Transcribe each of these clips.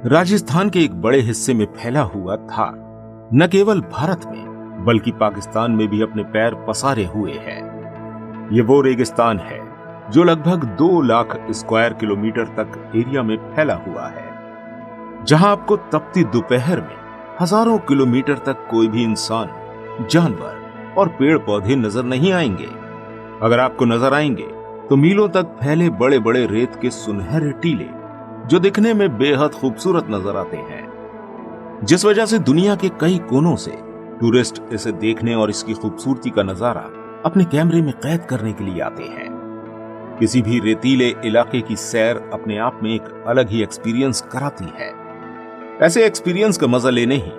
राजस्थान के एक बड़े हिस्से में फैला हुआ थार न केवल भारत में बल्कि पाकिस्तान में भी अपने पैर पसारे हुए है। ये वो रेगिस्तान है जो लगभग 2 लाख स्क्वायर किलोमीटर तक एरिया में फैला हुआ है, जहां आपको तपती दोपहर में हजारों किलोमीटर तक कोई भी इंसान, जानवर और पेड़ पौधे नजर नहीं आएंगे। अगर आपको नजर आएंगे तो मीलों तक फैले बड़े बड़े रेत के सुनहरे टीले जो दिखने में बेहद खूबसूरत नजर आते हैं, जिस वजह से दुनिया के कई कोनों से टूरिस्ट इसे देखने और इसकी खूबसूरती का नजारा अपने कैमरे में कैद करने के लिए आते हैं। किसी भी रेतीले इलाके की सैर अपने आप में एक अलग ही एक्सपीरियंस कराती है। ऐसे एक्सपीरियंस का मजा लेने ही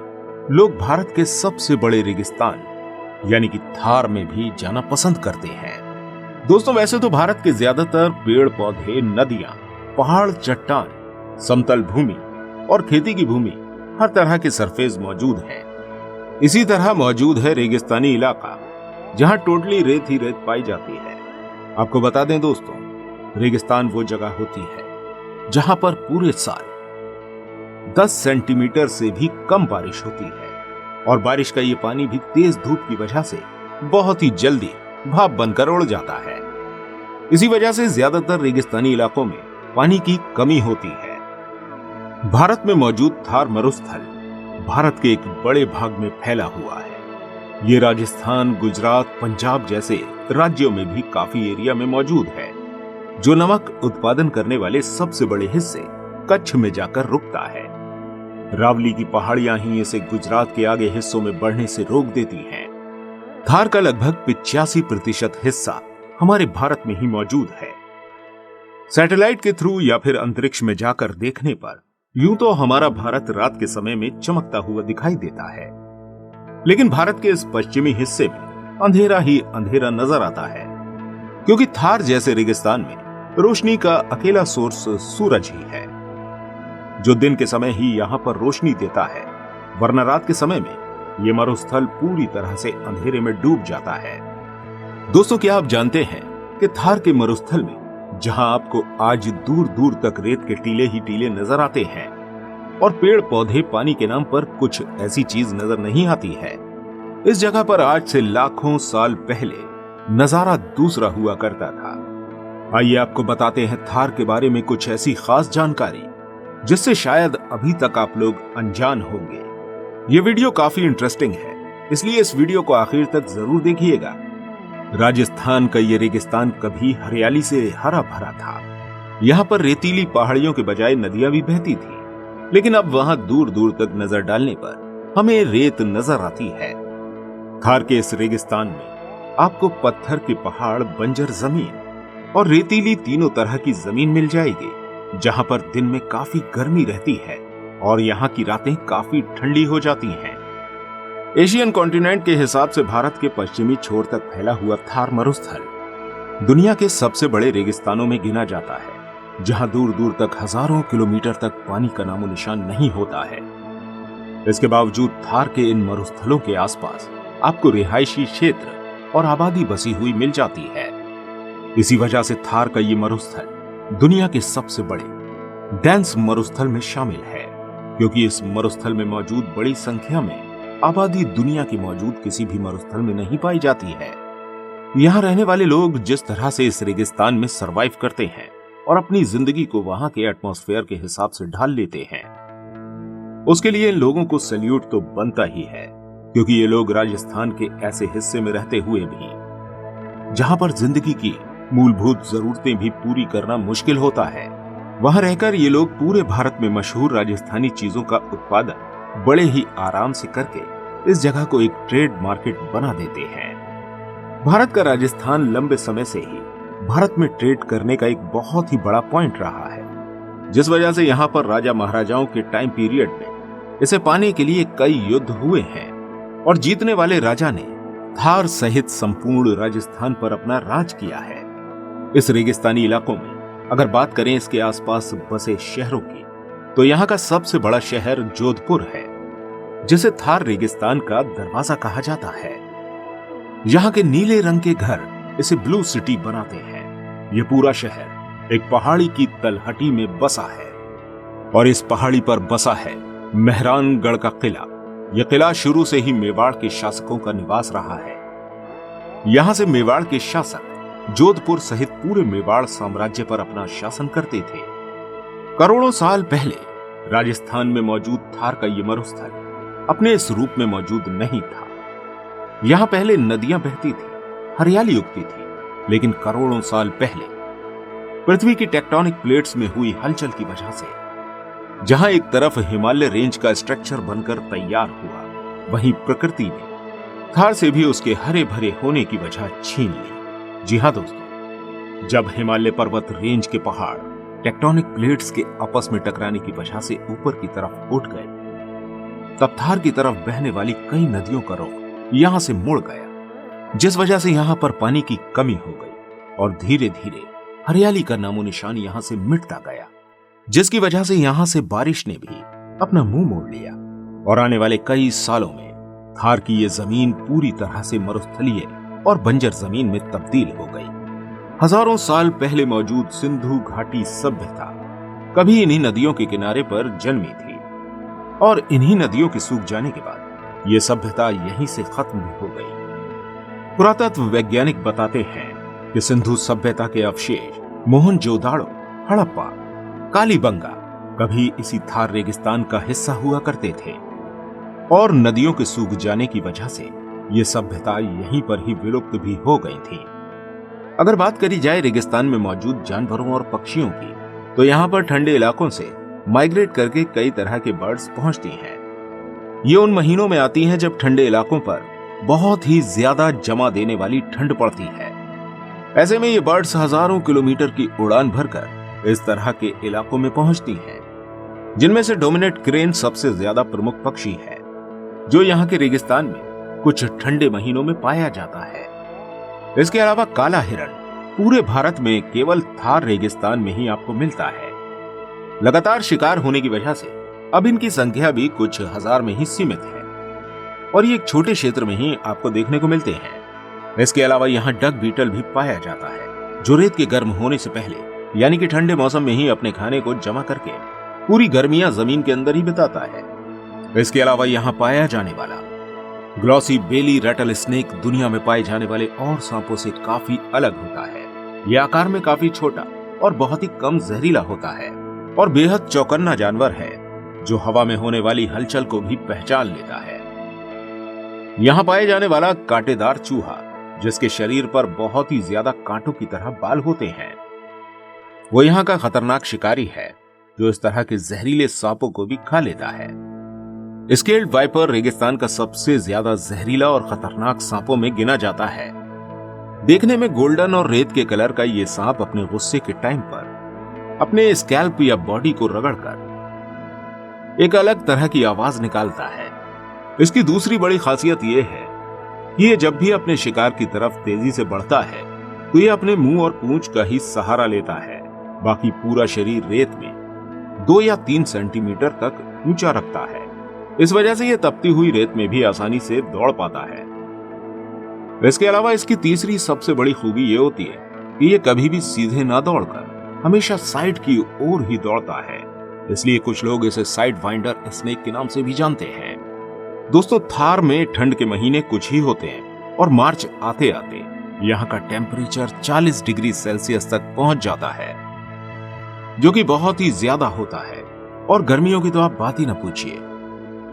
लोग भारत के सबसे बड़े रेगिस्तान यानी कि थार में भी जाना पसंद करते हैं। दोस्तों, वैसे तो भारत के ज्यादातर पेड़ पौधे, नदियां, पहाड़, चट्टान, समतल भूमि और खेती की भूमि, हर तरह के सरफेस मौजूद है। इसी तरह मौजूद है रेगिस्तानी इलाका जहां टोटली रेत ही रेत पाई जाती है। आपको बता दें दोस्तों, रेगिस्तान वो जगह होती है जहां पर पूरे साल 10 सेंटीमीटर से भी कम बारिश होती है और बारिश का ये पानी भी तेज धूप की वजह से बहुत ही जल्दी भाप बनकर उड़ जाता है। इसी वजह से ज्यादातर रेगिस्तानी इलाकों में पानी की कमी होती है। भारत में मौजूद थार मरुस्थल भारत के एक बड़े भाग में फैला हुआ है। ये राजस्थान, गुजरात, पंजाब जैसे राज्यों में भी काफी एरिया में मौजूद है, जो नमक उत्पादन करने वाले सबसे बड़े हिस्से कच्छ में जाकर रुकता है। रावली की पहाड़ियां ही इसे गुजरात के आगे हिस्सों में बढ़ने से रोक देती हैं। थार का लगभग 85% हिस्सा हमारे भारत में ही मौजूद है। सैटेलाइट के थ्रू या फिर अंतरिक्ष में जाकर देखने पर यूं तो हमारा भारत रात के समय में चमकता हुआ दिखाई देता है, लेकिन भारत के इस पश्चिमी हिस्से में अंधेरा ही अंधेरा नजर आता है, क्योंकि थार जैसे रेगिस्तान में रोशनी का अकेला सोर्स सूरज ही है, जो दिन के समय ही यहां पर रोशनी देता है, वरना रात के समय में यह मरुस्थल पूरी तरह से अंधेरे में डूब जाता है। दोस्तों, क्या आप जानते हैं कि थार के मरुस्थल में जहां आपको आज दूर दूर तक रेत के टीले ही टीले नजर आते हैं और पेड़ पौधे, पानी के नाम पर कुछ ऐसी चीज नजर नहीं आती है, इस जगह पर आज से लाखों साल पहले नजारा दूसरा हुआ करता था। आइए आपको बताते हैं थार के बारे में कुछ ऐसी खास जानकारी जिससे शायद अभी तक आप लोग अनजान होंगे। ये वीडियो काफी इंटरेस्टिंग है, इसलिए इस वीडियो को आखिर तक जरूर देखिएगा। राजस्थान का ये रेगिस्तान कभी हरियाली से हरा भरा था। यहाँ पर रेतीली पहाड़ियों के बजाय नदियां भी बहती थी, लेकिन अब वहां दूर दूर तक नजर डालने पर हमें रेत नजर आती है। थार के इस रेगिस्तान में आपको पत्थर के पहाड़, बंजर जमीन और रेतीली तीनों तरह की जमीन मिल जाएगी, जहां पर दिन में काफी गर्मी रहती है और यहाँ की रातें काफी ठंडी हो जाती हैं। एशियन कॉन्टिनेंट के हिसाब से भारत के पश्चिमी छोर तक फैला हुआ थार मरुस्थल दुनिया के सबसे बड़े रेगिस्तानों में गिना जाता है, जहां दूर दूर तक हजारों किलोमीटर तक पानी का नामो निशान नहीं होता है। इसके बावजूद थार के इन मरुस्थलों के आसपास आपको रिहायशी क्षेत्र और आबादी बसी हुई मिल जाती है। इसी वजह से थार का ये मरुस्थल दुनिया के सबसे बड़े डेंस मरुस्थल में शामिल है, क्योंकि इस मरुस्थल में मौजूद बड़ी संख्या में आबादी दुनिया की मौजूद किसी भी मरुस्थल में नहीं पाई जाती है। यहाँ रहने वाले लोग जिस तरह से इस रेगिस्तान में सरवाइव करते हैं और अपनी जिंदगी को वहां के एटमॉस्फेयर के हिसाब से ढाल लेते हैं, उसके लिए इन लोगों को सैल्यूट तो बनता ही है, क्योंकि ये लोग राजस्थान के ऐसे हिस्से में रहते हुए भी जहां पर जिंदगी की मूलभूत जरूरतें भी पूरी करना मुश्किल होता है, वहां रहकर ये लोग पूरे भारत में मशहूर राजस्थानी चीजों का उत्पादन बड़े ही आराम से करके इस जगह को एक ट्रेड मार्केट बना देते हैं। भारत का राजस्थान लंबे समय से ही भारत में ट्रेड करने का एक बहुत ही बड़ा पॉइंट रहा है, जिस वजह से यहाँ पर राजा महाराजाओं के टाइम पीरियड में इसे पाने के लिए कई युद्ध हुए हैं और जीतने वाले राजा ने थार सहित संपूर्ण राजस्थान पर अपना राज किया है। इस रेगिस्तानी इलाकों में अगर बात करें इसके आसपास बसे शहरों की, तो यहाँ का सबसे बड़ा शहर जोधपुर है, जिसे थार रेगिस्तान का दरवाजा कहा जाता है। यहाँ के नीले रंग के घर इसे ब्लू सिटी बनाते हैं। ये पूरा शहर एक पहाड़ी की तलहटी में बसा है। और इस पहाड़ी पर बसा है मेहरानगढ़ का किला। यह किला शुरू से ही मेवाड़ के शासकों का निवास रहा है। यहां से मेवाड़ के शासक जोधपुर सहित पूरे मेवाड़ साम्राज्य पर अपना शासन करते थे। करोड़ों साल पहले राजस्थान में मौजूद थार का यह मरुस्थल अपने इस रूप में मौजूद नहीं था। यहां पहले नदियां बहती थी, हरियाली उगती थी, लेकिन करोड़ों साल पहले पृथ्वी की टेक्टोनिक प्लेट्स में हुई हलचल की वजह से जहां एक तरफ हिमालय रेंज का स्ट्रक्चर बनकर तैयार हुआ, वहीं प्रकृति ने थार से भी उसके हरे भरे होने की वजह छीन ली। जी हां दोस्तों, जब हिमालय पर्वत रेंज के पहाड़ टेक्टोनिक प्लेट्स के आपस में टकराने की वजह से ऊपर की तरफ उठ गए, तब थार की तरफ बहने वाली कई नदियों का रुख यहां से मुड़ गया, जिस वजह से यहां पर पानी की कमी हो गई और धीरे धीरे हरियाली का नामो निशान यहां से मिटता गया, जिसकी वजह से यहां से बारिश ने भी अपना मुंह मोड़ लिया और आने वाले कई सालों में थार की यह जमीन पूरी तरह से मरुस्थलीय और बंजर जमीन में तब्दील हो गई। हजारों साल पहले मौजूद सिंधु घाटी सभ्यता कभी इन्हीं नदियों के किनारे पर जन्मी थी और इन्हीं नदियों के सूख जाने के बाद यह सभ्यता यहीं से खत्म भी हो गई। पुरातत्व वैज्ञानिक बताते हैं कि सिंधु सभ्यता के अवशेष मोहनजोदाड़ो, हड़प्पा, कालीबंगा कभी इसी थार रेगिस्तान का हिस्सा हुआ करते थे और नदियों के सूख जाने की वजह से ये सभ्यता यहीं पर ही विलुप्त भी हो गई थी। अगर बात करी जाए रेगिस्तान में मौजूद जानवरों और पक्षियों की, तो यहाँ पर ठंडे इलाकों से माइग्रेट करके कई तरह के बर्ड्स पहुंचती हैं। ये उन महीनों में आती हैं जब ठंडे इलाकों पर बहुत ही ज्यादा जमा देने वाली ठंड पड़ती है। ऐसे में ये बर्ड्स हजारों किलोमीटर की उड़ान भरकर इस तरह के इलाकों में पहुंचती हैं, जिनमें से डोमिनेट क्रेन सबसे ज्यादा प्रमुख पक्षी है, जो यहाँ के रेगिस्तान में कुछ ठंडे महीनों में पाया जाता है। इसके अलावा काला हिरण पूरे भारत में केवल थार रेगिस्तान में ही आपको मिलता है। लगातार शिकार होने की वजह से अब इनकी संख्या भी कुछ हजार में ही सीमित है और ये एक छोटे क्षेत्र में ही आपको देखने को मिलते हैं। इसके अलावा यहाँ डक बीटल भी पाया जाता है, जो रेत के गर्म होने से पहले यानी कि ठंडे मौसम में ही अपने खाने को जमा करके पूरी गर्मियां जमीन के अंदर ही बिताता है। इसके अलावा यहाँ पाया जाने वाला ग्लॉसी बेली रैटल स्नेक दुनिया में पाए जाने वाले और सांपों से काफी अलग होता है। यह आकार में काफी छोटा और बहुत ही कम जहरीला होता है और बेहद चौकन्ना जानवर है, जो हवा में होने वाली हलचल को भी पहचान लेता है। यहाँ पाए जाने वाला कांटेदार चूहा, जिसके शरीर पर बहुत ही ज्यादा कांटों की तरह बाल होते हैं, वो यहाँ का खतरनाक शिकारी है, जो इस तरह के जहरीले सांपों को भी खा लेता है। स्केल्ड वाइपर रेगिस्तान का सबसे ज्यादा जहरीला और खतरनाक सांपों में गिना जाता है। देखने में गोल्डन और रेत के कलर का ये सांप अपने गुस्से के टाइम पर अपने स्कैल्प या बॉडी को रगड़कर एक अलग तरह की आवाज निकालता है। इसकी दूसरी बड़ी खासियत ये है कि ये जब भी अपने शिकार की तरफ तेजी से बढ़ता है, तो ये अपने मुंह और पूंछ का ही सहारा लेता है, बाकी पूरा शरीर रेत में 2 या 3 सेंटीमीटर तक ऊंचा रखता है। इस वजह से ये तपती हुई रेत में भी आसानी से दौड़ पाता है। इसके अलावा इसकी तीसरी सबसे बड़ी खूबी ये होती है कि ये कभी भी सीधे ना दौड़कर हमेशा साइड की ओर ही दौड़ता है, इसलिए कुछ लोग इसे साइड वाइंडर स्नेक के नाम से भी जानते हैं। दोस्तों, थार में ठंड के महीने कुछ ही होते हैं और मार्च आते आते यहाँ का टेम्परेचर 40 डिग्री सेल्सियस तक पहुंच जाता है, जो कि बहुत ही ज्यादा होता है। और गर्मियों की तो आप बात ही ना पूछिए।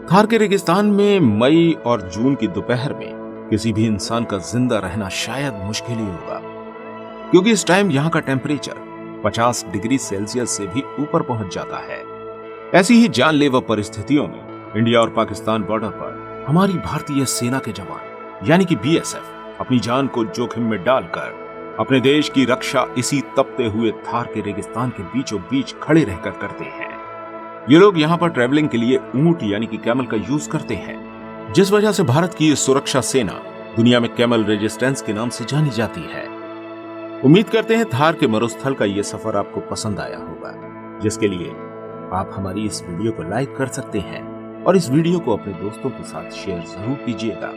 थार के रेगिस्तान में मई और जून की दोपहर में किसी भी इंसान का जिंदा रहना शायद मुश्किल ही होगा, क्योंकि इस टाइम यहाँ का टेम्परेचर 50 डिग्री सेल्सियस से भी ऊपर पहुंच जाता है। ऐसी ही जानलेवा परिस्थितियों में इंडिया और पाकिस्तान बॉर्डर पर हमारी भारतीय सेना के जवान यानी कि बीएसएफ अपनी जान को जोखिम में डालकर अपने देश की रक्षा इसी तपते हुए थार के रेगिस्तान के बीचों बीच खड़े रहकर करते हैं। ये लोग यहाँ पर ट्रैवलिंग के लिए ऊंट यानी कि कैमल का यूज करते हैं, जिस वजह से भारत की सुरक्षा सेना दुनिया में कैमल रेजिस्टेंस के नाम से जानी जाती है। उम्मीद करते हैं थार के मरुस्थल का ये सफर आपको पसंद आया होगा, जिसके लिए आप हमारी इस वीडियो को लाइक कर सकते हैं और इस वीडियो को अपने दोस्तों के साथ शेयर जरूर कीजिएगा।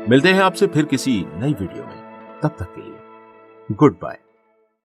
मिलते हैं आपसे फिर किसी नई वीडियो में, तब तक के लिए गुड बाय।